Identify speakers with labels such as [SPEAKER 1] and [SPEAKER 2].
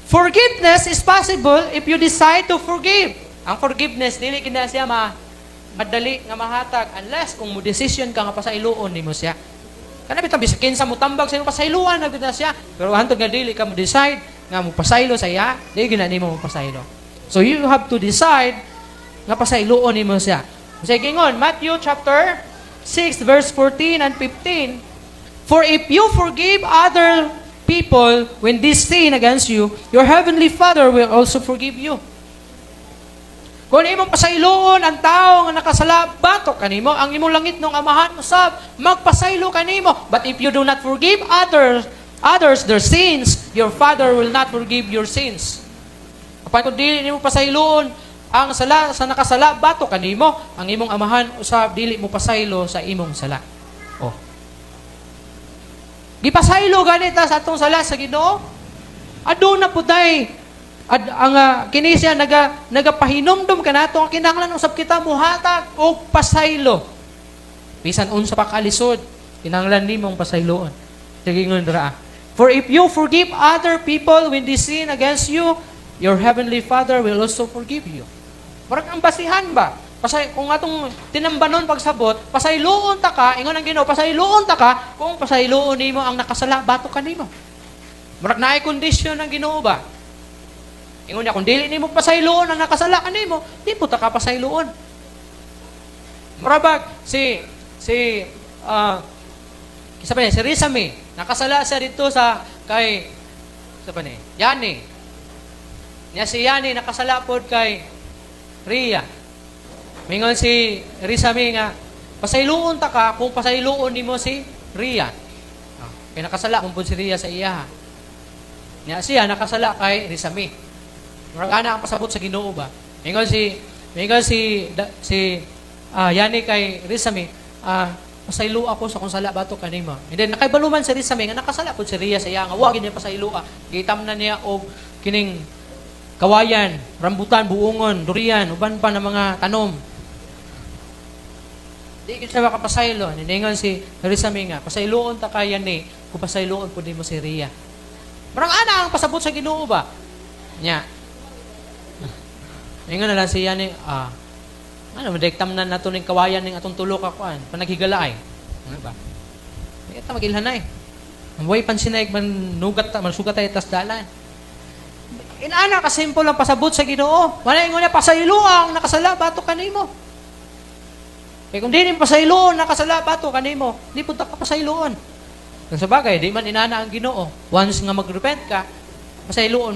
[SPEAKER 1] Forgiveness is possible if you decide to forgive. Ang forgiveness, dili kina siya madali nga mahatag unless kung mo decision ka nga pasailoon nimo siya. Kana bitang bisakin sa mo tambag sa imong pasailuan na gid siya. Pero hantod nga dili ka mo decide nga mo pasaylo sa iya, dili gina nimo mo pasaylo. So you have to decide nga pasailoon nimo siya. Sige gingon, Matthew chapter 6 verse 14 and 15. For if you forgive other people when they sin against you, your heavenly Father will also forgive you. Kung imong pasayloon ang tao nga nakasala, batok kanimo, ang imong langit nung amahan usab, magpasaylo kanimo. But if you do not forgive others their sins, your Father will not forgive your sins. Kapag kung dili nimo pasayloon ang sala sa nakasala, batok kanimo, ang imong amahan usab dili mo pasaylo sa imong sala. Oh. Gipasaylo ganita sa atong sala sa Ginoo. Aduna puday ang kini siya nagapahinumdum kanato ang kinahanglan usab kita muhatag og pasaylo. Bisan unsa pa kalisod, kinahanglan nimong pasayloon. Sige ngon dira. For if you forgive other people when they sin against you, your heavenly Father will also forgive you. Murag ang basihan ba? Kung atong tinambanon pagsabot, pasayloon ta ka, ingon ang Ginoo, pasayloon ta ka, kung pasayloon nimo ang nakasala, batok kanimo. Murag naay kondisyon ng Ginoo ba? Ingon niya, kung dili nimo pasayloon ang nakasala kanimo, di po ta ka pasayloon. Murabag, si Rizame, nakasala siya dito kay Yani. Niya si Yani, nakasala po kay Ria. Mingon si Rizame nga, pasayloon ta ka kung pasayloon nimo si Ria. Kaya nakasala kung po si Ria sa iya. Niya siya nakasala kay Rizame. Murag ana ang pasabot sa Ginoo ba? Mingon si Yani kay Rizame, pasaylo ako sa kung sala bato kanimo. And then nakaibaluman si Rizame nga nakasala po si Ria sa iya nga wa gid niya pasaylo. Gitam na niya og kining kawayan, rambutan, buungon, durian, uban pa ng mga tanom. Di gid siya makapasaylo. Niningon si Rizame nga, pasayloon ta kaya ni, kung pasayloon po din mo si Ria. Marang ana ang pasabot sa Ginoo ba? Nya. Ningon na lang si Yani, madektam na nato ning kawayan ning atong tulo ka kuan, panaghigala ay. Ano ba? Ita magilhanay. Ang way pansinay manugat ta, mansugat tay tas dalan. Inana ka simple lang pasabot sa Ginoo. Wala ingon niya pasaylo ang nakasala bato kanimo. Kaya kung di ni pasayloon nakasala bato kanimo, di punta ka pasayloon. Kung sa bagay, di man inana ang Ginoo. Once nga mag-repent ka, pasayloon